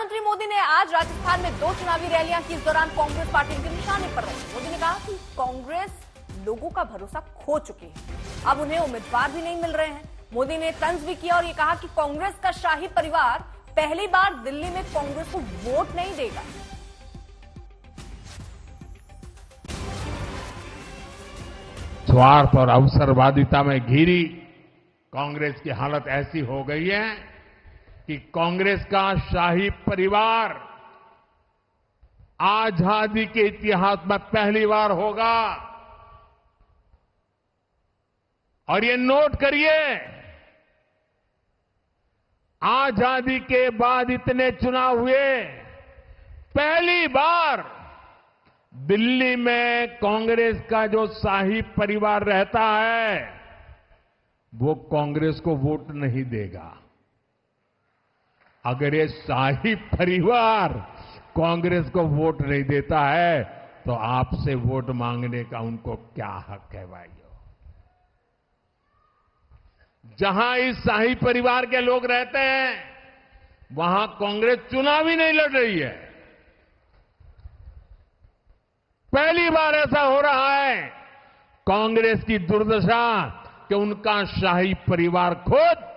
प्रधानमंत्री मोदी ने आज राजस्थान में 2 चुनावी रैलियां की। इस दौरान कांग्रेस पार्टी के निशाने पर रही। मोदी ने कहा कि कांग्रेस लोगों का भरोसा खो चुकी है, अब उन्हें उम्मीदवार भी नहीं मिल रहे हैं। मोदी ने तंज भी किया और ये कहा कि कांग्रेस का शाही परिवार पहली बार दिल्ली में कांग्रेस को वोट नहीं देगा। स्वार्थ और अवसरवादिता में घिरी कांग्रेस की हालत ऐसी हो गई है कि कांग्रेस का शाही परिवार आजादी के इतिहास में पहली बार होगा। और ये नोट करिए, आजादी के बाद इतने चुनाव हुए, पहली बार दिल्ली में कांग्रेस का जो शाही परिवार रहता है वो कांग्रेस को वोट नहीं देगा। अगर ये शाही परिवार कांग्रेस को वोट नहीं देता है तो आपसे वोट मांगने का उनको क्या हक है भाइयों? जहां इस शाही परिवार के लोग रहते हैं वहां कांग्रेस चुनाव ही नहीं लड़ रही है। पहली बार ऐसा हो रहा है। कांग्रेस की दुर्दशा कि उनका शाही परिवार खुद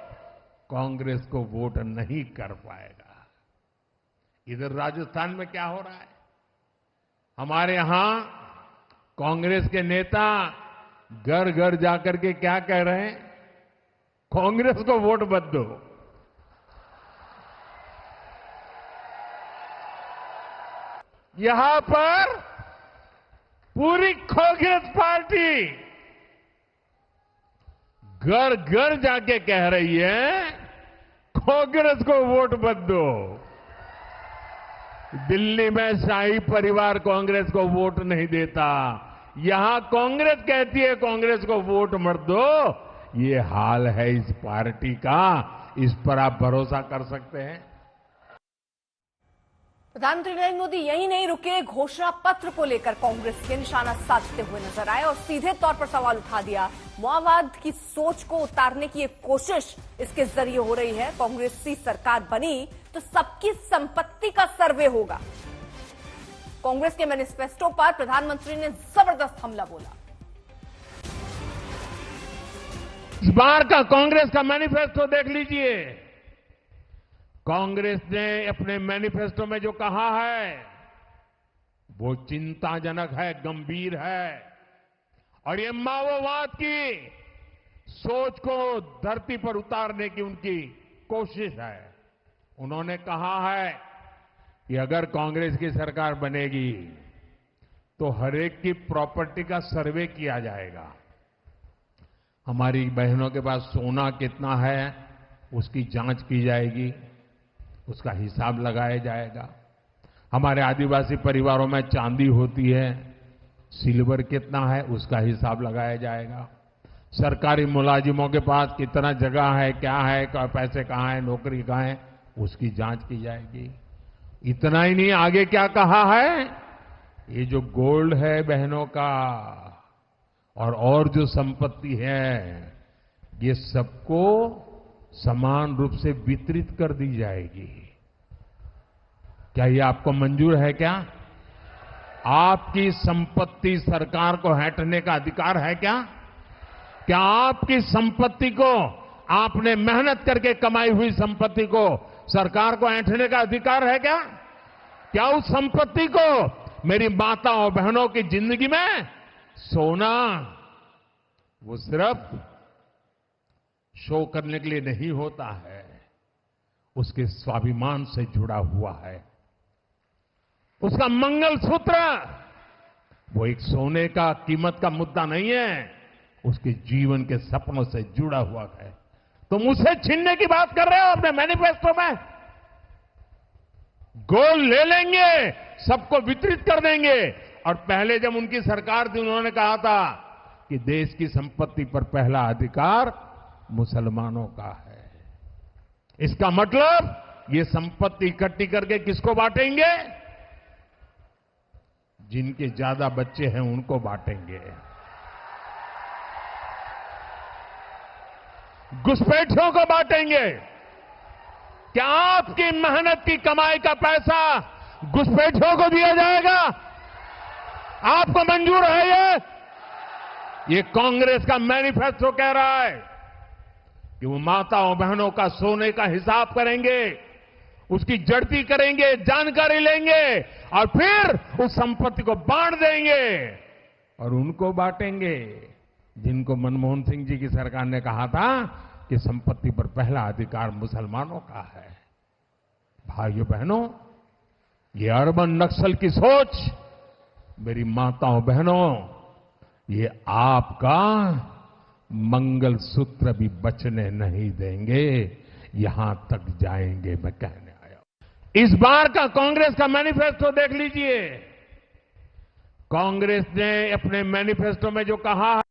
कांग्रेस को वोट नहीं कर पाएगा। इधर राजस्थान में क्या हो रहा है? हमारे यहां कांग्रेस के नेता घर घर जाकर के क्या कह रहे हैं? कांग्रेस को वोट मत दो। यहां पर पूरी कांग्रेस पार्टी घर घर जाके कह रही है कांग्रेस को वोट मत दो। दिल्ली में शाही परिवार कांग्रेस को वोट नहीं देता, यहां कांग्रेस कहती है कांग्रेस को वोट मत दो। ये हाल है इस पार्टी का, इस पर आप भरोसा कर सकते हैं? प्रधानमंत्री नरेंद्र मोदी यही नहीं रुके, घोषणा पत्र को लेकर कांग्रेस के निशाना साधते हुए नजर आए और सीधे तौर पर सवाल उठा दिया। माओवाद की सोच को उतारने की एक कोशिश इसके जरिए हो रही है। कांग्रेसी सरकार बनी तो सबकी संपत्ति का सर्वे होगा। कांग्रेस के मैनिफेस्टो पर प्रधानमंत्री ने जबरदस्त हमला बोला। इस बार का कांग्रेस का मैनिफेस्टो देख लीजिए। कांग्रेस ने अपने मैनिफेस्टो में जो कहा है वो चिंताजनक है, गंभीर है। और ये माओवाद की सोच को धरती पर उतारने की उनकी कोशिश है। उन्होंने कहा है कि अगर कांग्रेस की सरकार बनेगी तो हरेक की प्रॉपर्टी का सर्वे किया जाएगा। हमारी बहनों के पास सोना कितना है उसकी जांच की जाएगी, उसका हिसाब लगाया जाएगा। हमारे आदिवासी परिवारों में चांदी होती है, सिल्वर कितना है उसका हिसाब लगाया जाएगा। सरकारी मुलाजिमों के पास कितना जगह है, क्या है, पैसे कहां है, नौकरी कहां है, उसकी जांच की जाएगी। इतना ही नहीं, आगे क्या कहा है? ये जो गोल्ड है बहनों का और जो संपत्ति है ये सबको समान रूप से वितरित कर दी जाएगी। क्या ये आपको मंजूर है? क्या आपकी संपत्ति सरकार को हटने का अधिकार है? क्या आपकी संपत्ति को, आपने मेहनत करके कमाई हुई संपत्ति को सरकार को ऐंठने का अधिकार है? क्या उस संपत्ति को मेरी माताओं बहनों की जिंदगी में सोना वो सिर्फ शो करने के लिए नहीं होता है, उसके स्वाभिमान से जुड़ा हुआ है। उसका मंगलसूत्र वो एक सोने का कीमत का मुद्दा नहीं है, उसके जीवन के सपनों से जुड़ा हुआ है। तुम उसे छीनने की बात कर रहे हो अपने मैनिफेस्टो में। गोल्ड ले लेंगे, सबको वितरित कर देंगे। और पहले जब उनकी सरकार थी उन्होंने कहा था कि देश की संपत्ति पर पहला अधिकार मुसलमानों का है। इसका मतलब ये संपत्ति इकट्ठी करके किसको बांटेंगे? जिनके ज्यादा बच्चे हैं उनको बांटेंगे। घुसपैठियों को बांटेंगे। क्या आपकी मेहनत की कमाई का पैसा घुसपैठियों को दिया जाएगा? आपको मंजूर है ये कांग्रेस का मैनिफेस्टो कह रहा है कि वो माताओं बहनों का सोने का हिसाब करेंगे, उसकी जड़ती करेंगे, जानकारी लेंगे और फिर उस संपत्ति को बांट देंगे और उनको बांटेंगे जिनको मनमोहन सिंह जी की सरकार ने कहा था कि संपत्ति पर पहला अधिकार मुसलमानों का है। भाइयों बहनों, ये अर्बन नक्सल की सोच, मेरी माताओं बहनों, ये आपका मंगलसूत्र भी बचने नहीं देंगे, यहां तक जाएंगे, मैं कहने आया। इस बार का कांग्रेस का मैनिफेस्टो देख लीजिए। कांग्रेस ने अपने मैनिफेस्टो में जो कहा